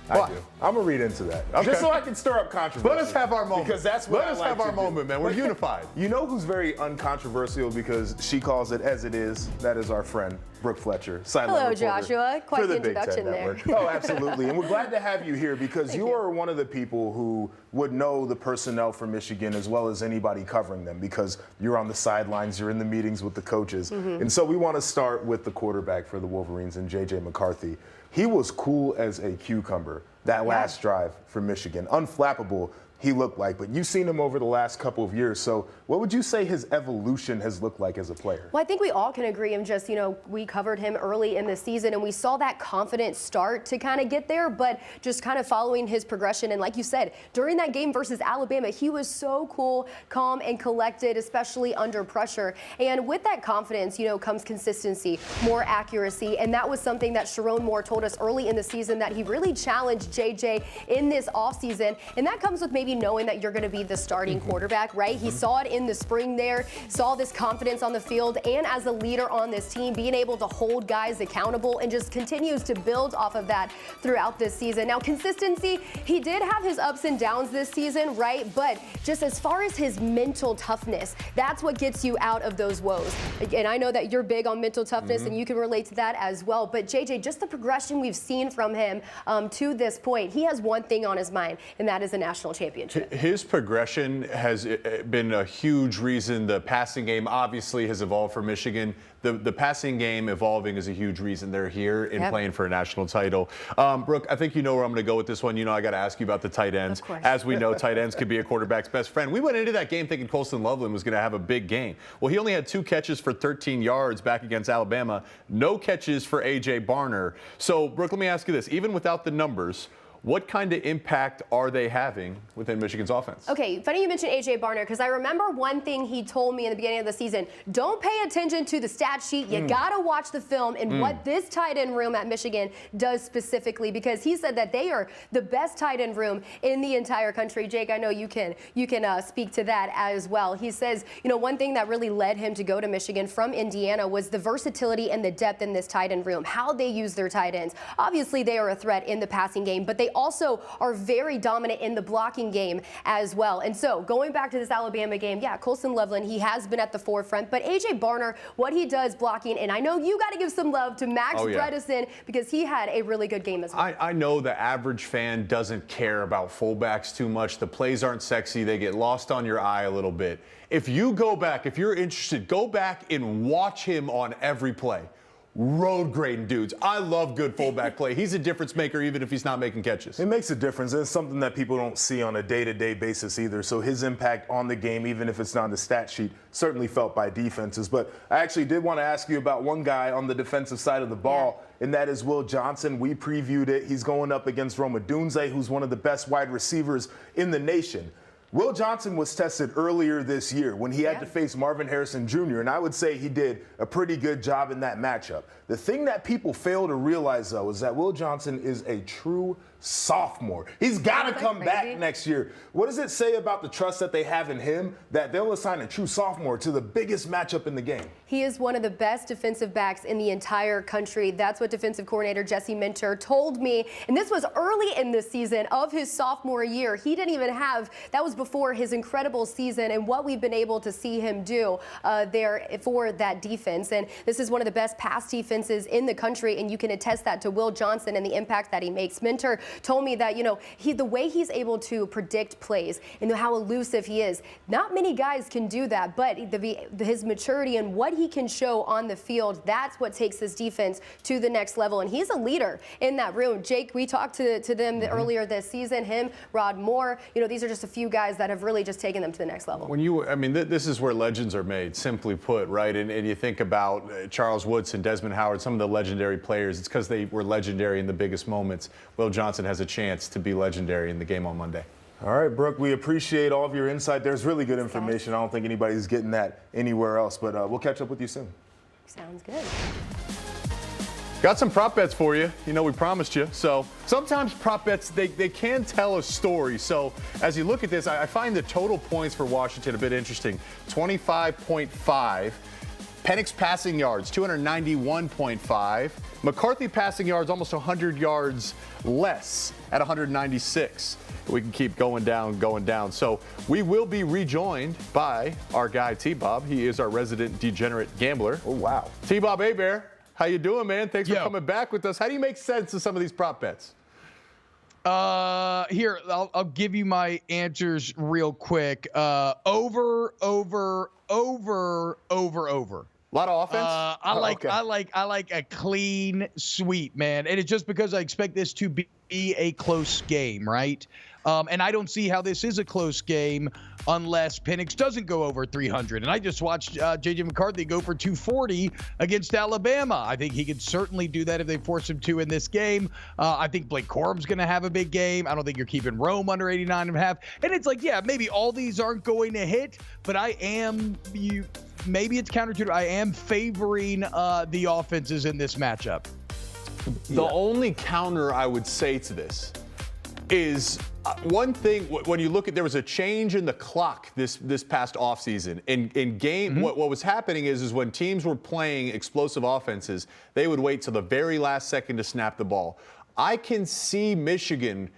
Why? I do. I'm gonna read into that, Okay. just so I can stir up controversy. Let us have our moment. Because that's what Let I us like have our to do. moment, man. We're unified. You know who's very uncontroversial because she calls it as it is? That is our friend, Brooke Fletcher. Hello, reporter Joshua. Quite for the the Big Ten introduction there. Network. Oh, absolutely. And we're glad to have you here because Thank you you. are one of the people who would know the personnel for Michigan as well as anybody covering them because you're on the sidelines, you're in the meetings with the coaches. And so we want to start with the quarterback for the Wolverines and J.J. McCarthy. He was cool as a cucumber that last drive for Michigan. Unflappable, he looked like. But you've seen him over the last couple of years. So what would you say his evolution has looked like as a player? Well, I think we all can agree. And just, we covered him early in the season and we saw that confident start to kind of get there, but just kind of following his progression. And like you said, during that game versus Alabama, he was so cool, calm, and collected, especially under pressure. And with that confidence, comes consistency, more accuracy. And that was something that Sharon Moore told us early in the season that he really challenged JJ in this offseason. And that comes with maybe knowing that you're going to be the starting quarterback, right? He saw it in the spring there, saw this confidence on the field, and as a leader on this team, being able to hold guys accountable and just continues to build off of that throughout this season. Now, consistency, he did have his ups and downs this season, right? But just as far as his mental toughness, that's what gets you out of those woes. And I know that you're big on mental toughness and you can relate to that as well. But JJ, just the progression we've seen from him to this point, he has one thing on his mind, and that is a national championship. His progression has been a huge reason. The passing game obviously has evolved for Michigan. The passing game evolving is a huge reason they're here and playing for a national title. Brooke, I think you know where I'm going to go with this one. I got to ask you about the tight ends. Of course. As we know, tight ends could be a quarterback's best friend. We went into that game thinking Colston Loveland was going to have a big game. Well, he only had 2 catches for 13 yards back against Alabama. No catches for A.J. Barner. So, Brooke, let me ask you this. Even without the numbers, what kind of impact are they having within Michigan's offense? Okay, funny you mentioned A.J. Barner because I remember one thing he told me in the beginning of the season. Don't pay attention to the stat sheet. You got to watch the film and what this tight end room at Michigan does specifically because he said that they are the best tight end room in the entire country. Jake, I know you can speak to that as well. He says, one thing that really led him to go to Michigan from Indiana was the versatility and the depth in this tight end room, how they use their tight ends. Obviously, they are a threat in the passing game, but they also are very dominant in the blocking game as well. And so going back to this Alabama game, Colston Loveland, he has been at the forefront, but A.J. Barner, what he does blocking, and I know you got to give some love to Max Bredesen because he had a really good game as well. I know the average fan doesn't care about fullbacks too much. The plays aren't sexy. They get lost on your eye a little bit. If you go back, if you're interested, go back and watch him on every play. Road grading dudes. I love good fullback play. He's a difference maker even if he's not making catches. It makes a difference. And it's something that people don't see on a day-to-day basis either. So his impact on the game, even if it's not on the stat sheet, certainly felt by defenses. But I actually did want to ask you about one guy on the defensive side of the ball, and that is Will Johnson. We previewed it. He's going up against Rome Odunze, who's one of the best wide receivers in the nation. Will Johnson was tested earlier this year when he had to face Marvin Harrison Jr., and I would say he did a pretty good job in that matchup. The thing that people fail to realize, though, is that Will Johnson is a true sophomore. He's got to come back next year. What does it say about the trust that they have in him that they'll assign a true sophomore to the biggest matchup in the game? He is one of the best defensive backs in the entire country. That's what defensive coordinator Jesse Minter told me. And this was early in the season of his sophomore year. He didn't even have, that was before his incredible season and what we've been able to see him do there for that defense. And this is one of the best pass defenses in the country. And you can attest that to Will Johnson and the impact that he makes. Minter told me that, the way he's able to predict plays and how elusive he is, not many guys can do that, but his maturity and what he can show on the field, that's what takes this defense to the next level. And he's a leader in that room. Jake, we talked to them earlier this season, him, Rod Moore, these are just a few guys that have really just taken them to the next level. This is where legends are made, simply put, right? And you think about Charles Woodson, Desmond Howard, some of the legendary players, it's because they were legendary in the biggest moments. Will Johnson has a chance to be legendary in the game on Monday. All right, Brooke, we appreciate all of your insight. There's really good information. I don't think anybody's getting that anywhere else, but we'll catch up with you soon. Sounds good. Got some prop bets for you. You know, we promised you. So sometimes prop bets, they can tell a story. So as you look at this, I find the total points for Washington a bit interesting. 25.5. Penix passing yards, 291.5. McCarthy passing yards, almost 100 yards less at 196. We can keep going down. So we will be rejoined by our guy T-Bob. He is our resident degenerate gambler. Oh, wow. T-Bob Hebert, how you doing, man? Thanks for coming back with us. How do you make sense of some of these prop bets? Here, I'll give you my answers real quick. Over. A lot of offense. I like a clean sweep, man, and it's just because I expect this to be a close game, right? And I don't see how this is a close game unless Penix doesn't go over 300. And I just watched J.J. McCarthy go for 240 against Alabama. I think he could certainly do that if they force him to in this game. I think Blake Corum's going to have a big game. I don't think you're keeping Rome under 89.5. And it's like, yeah, maybe all these aren't going to hit, but maybe it's counterintuitive. I am favoring the offenses in this matchup. The only counter I would say to this is one thing. When you look at, there was a change in the clock this past offseason. In game, what was happening is when teams were playing explosive offenses, they would wait till the very last second to snap the ball. I can see Michigan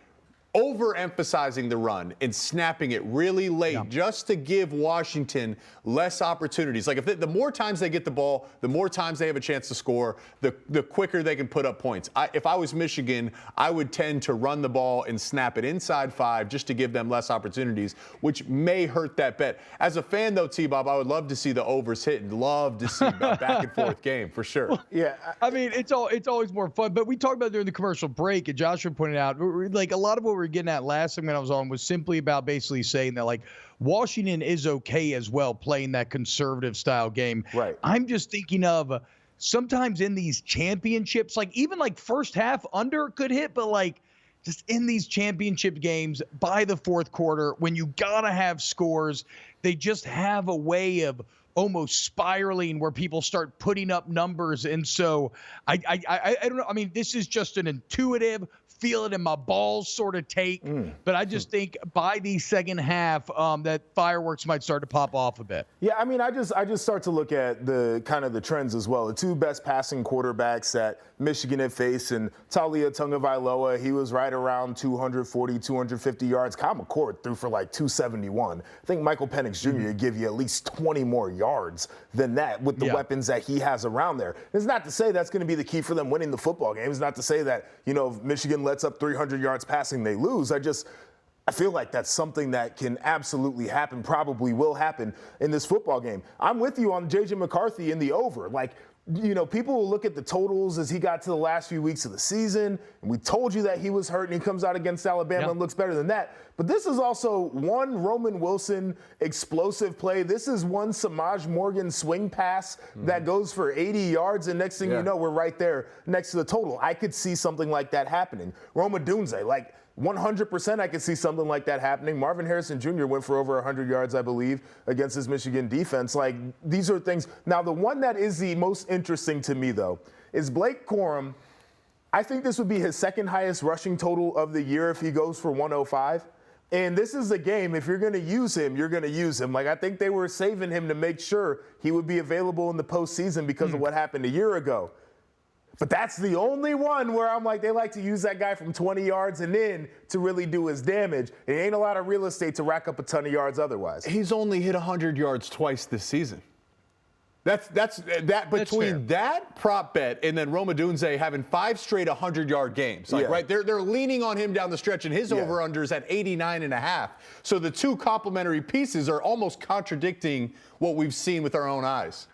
overemphasizing the run and snapping it really late just to give Washington less opportunities. Like the more times they get the ball, the more times they have a chance to score, the quicker they can put up points. If I was Michigan, I would tend to run the ball and snap it inside 5 just to give them less opportunities, which may hurt that bet. As a fan, though, T-Bob, I would love to see the overs hit and love to see a back and forth game for sure. Yeah. I mean, it's always more fun. But we talked about during the commercial break, and Joshua pointed out, like a lot of what we were getting at last segment I was on was simply about basically saying that like Washington is okay as well playing that conservative style game. Right. I'm just thinking of sometimes in these championships, like even like first half under could hit, but like just in these championship games by the fourth quarter when you gotta have scores, they just have a way of almost spiraling where people start putting up numbers. And so I don't know. I mean, this is just an intuitive feel it in my balls sort of take, but I just think by the second half that fireworks might start to pop off a bit. Yeah, I mean, I just start to look at the kind of the trends as well. The two best passing quarterbacks that Michigan had faced, and Taulia Tagovailoa, he was right around 240, 250 yards. Kyle McCord threw for like 271. I think Michael Penix Jr. would give you at least 20 more yards than that with the weapons that he has around there. It's not to say that's going to be the key for them winning the football game. It's not to say that, you know, if Michigan lets up 300 yards passing, they lose. I feel like that's something that can absolutely happen, probably will happen in this football game. I'm with you on J.J. McCarthy in the over. Like, you know, people will look at the totals as he got to the last few weeks of the season, and we told you that he was hurt, and he comes out against Alabama and looks better than that. But this is also one Roman Wilson explosive play. This is one Samaj Morgan swing pass that goes for 80 yards, and next thing you know, we're right there next to the total. I could see something like that happening. Rome Odunze, like, 100% I could see something like that happening. Marvin Harrison Jr. went for over 100 yards, I believe, against his Michigan defense. Like, these are things. Now, the one that is the most interesting to me, though, is Blake Corum. I think this would be his second highest rushing total of the year if he goes for 105. And this is a game, if you're going to use him, you're going to use him. Like, I think they were saving him to make sure he would be available in the postseason because of what happened a year ago. But that's the only one where I'm like, they like to use that guy from 20 yards and in to really do his damage. It ain't a lot of real estate to rack up a ton of yards otherwise. He's only hit 100 yards twice this season. That's between that prop bet and then Rome Odunze having 5 straight 100-yard games. Like, right, they're leaning on him down the stretch, and his over-unders at 89.5. So the two complementary pieces are almost contradicting what we've seen with our own eyes.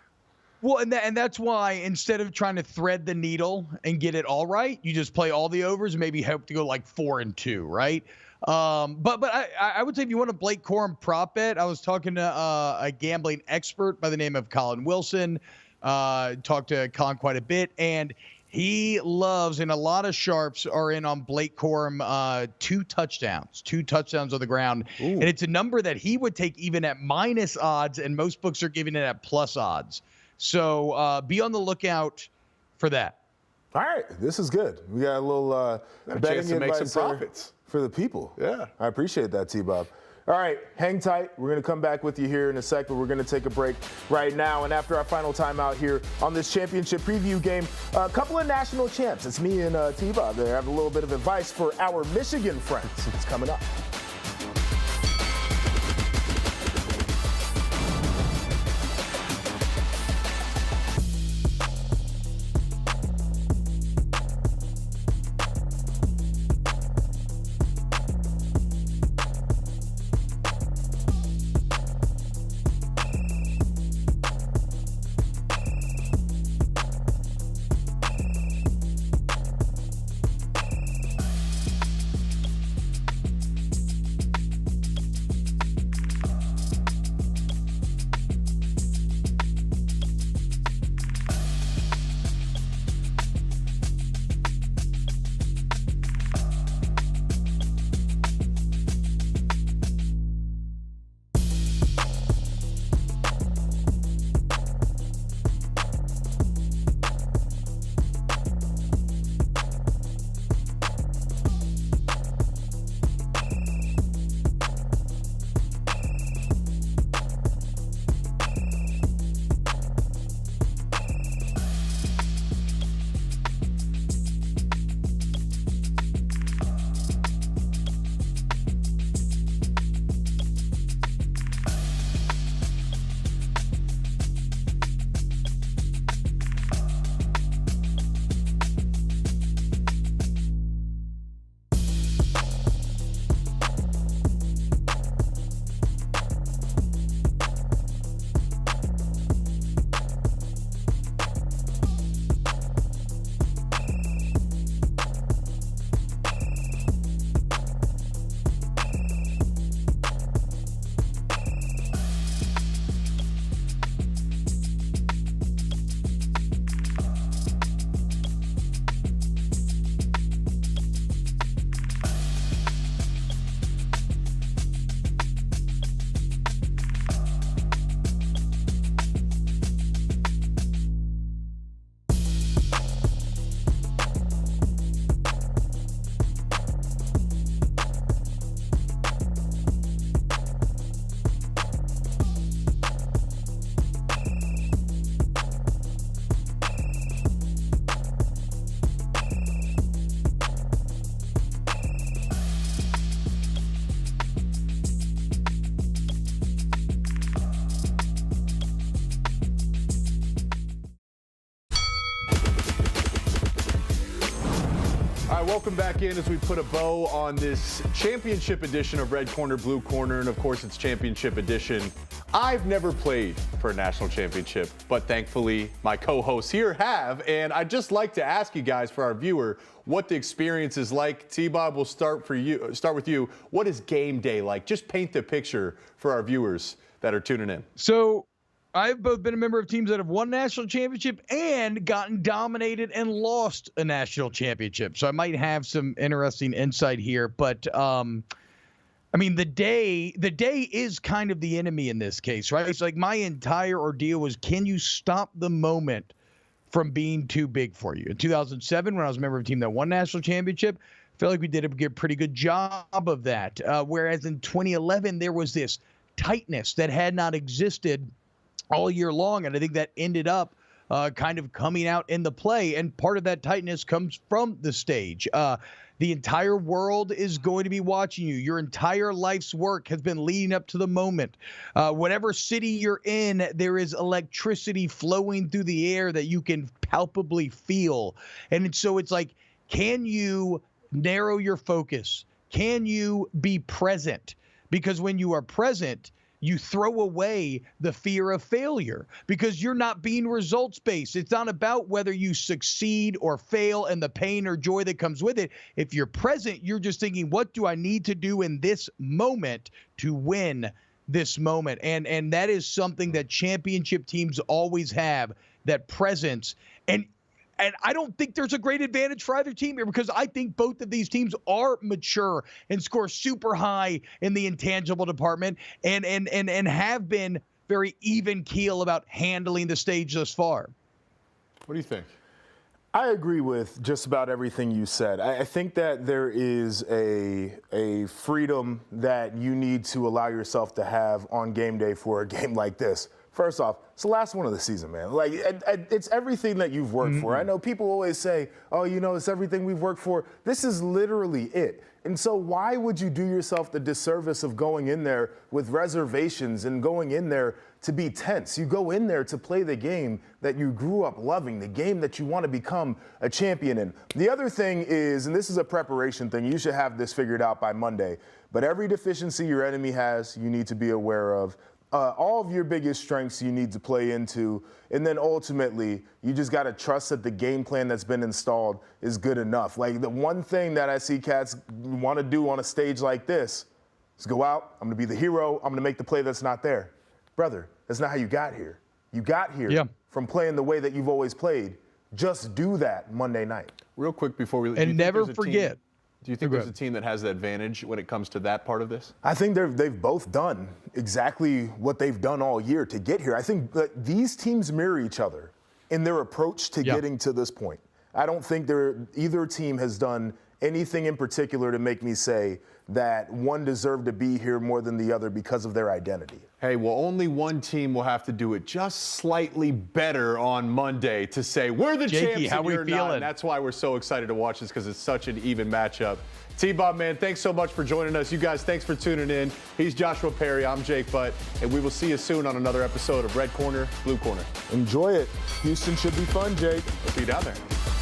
Well, and that's why instead of trying to thread the needle and get it all right, you just play all the overs and maybe hope to go like 4-2, right? But I would say if you want a Blake Corum prop bet, I was talking to a gambling expert by the name of Colin Wilson. Talked to Colin quite a bit, and He loves, and a lot of sharps are in on Blake Corum, 2 touchdowns on the ground. Ooh. And it's a number that he would take even at minus odds, and most books are giving it at plus odds. So be on the lookout for that. All right, this is good. We got a little Got a betting chance to make some advice there profits. for the people. Yeah. I appreciate that, T-Bob. All right, hang tight. We're going to come back with you here in a sec, but we're going to take a break right now. And after our final timeout here on this championship preview game, a couple of national champs. It's me and T-Bob there. I have a little bit of advice for our Michigan friends. It's coming up. Welcome back in as we put a bow on this championship edition of Red Corner, Blue Corner, and of course it's championship edition. I've never played for a national championship, but thankfully my co-hosts here have, and I'd just like to ask you guys, for our viewer, what the experience is like. T-Bob, we'll start with you. What is game day like? Just paint the picture for our viewers that are tuning in. So I've both been a member of teams that have won national championship and gotten dominated and lost a national championship. So I might have some interesting insight here. But, I mean, the day is kind of the enemy in this case, right? It's like my entire ordeal was, can you stop the moment from being too big for you? In 2007, when I was a member of a team that won national championship, I feel like we did a pretty good job of that. Whereas in 2011, there was this tightness that had not existed all year long, and I think that ended up kind of coming out in the play, and part of that tightness comes from the stage. The entire world is going to be watching you. Your entire life's work has been leading up to the moment. Whatever city you're in, there is electricity flowing through the air that you can palpably feel. And so it's like, can you narrow your focus? Can you be present? Because when you are present, you throw away the fear of failure because you're not being results-based. It's not about whether you succeed or fail and the pain or joy that comes with it. If you're present, you're just thinking, what do I need to do in this moment to win this moment? And that is something that championship teams always have, that presence. And And I don't think there's a great advantage for either team here because I think both of these teams are mature and score super high in the intangible department and have been very even keel about handling the stage thus far. What do you think? I agree with just about everything you said. I think that there is a freedom that you need to allow yourself to have on game day for a game like this. First off, it's the last one of the season, man. Like, it's everything that you've worked for. I know people always say, oh, it's everything we've worked for. This is literally it. And so why would you do yourself the disservice of going in there with reservations and going in there to be tense? You go in there to play the game that you grew up loving, the game that you want to become a champion in. The other thing is, and this is a preparation thing, you should have this figured out by Monday, but every deficiency your enemy has, you need to be aware of. All of your biggest strengths you need to play into, and then ultimately you just got to trust that the game plan that's been installed is good enough. Like, the one thing that I see cats want to do on a stage like this is go out, I'm going to be the hero, I'm going to make the play that's not there. Brother, that's not how you got here. You got here from playing the way that you've always played. Just do that Monday night. Real quick before we and never forget. Do you think there's a team that has the advantage when it comes to that part of this? I think they've both done exactly what they've done all year to get here. I think that these teams mirror each other in their approach to getting to this point. I don't think either team has done anything in particular to make me say that one deserved to be here more than the other because of their identity. Hey, well, only one team will have to do it just slightly better on Monday to say we're the Jakey, champs how and we you're not. feeling? And that's why we're so excited to watch this, because it's such an even matchup. T-Bob, man, thanks so much for joining us. You guys, thanks for tuning in. He's Joshua Perry. I'm Jake Butt, and we will see you soon on another episode of Red Corner, Blue Corner. Enjoy it. Houston should be fun, Jake. We'll see you down there.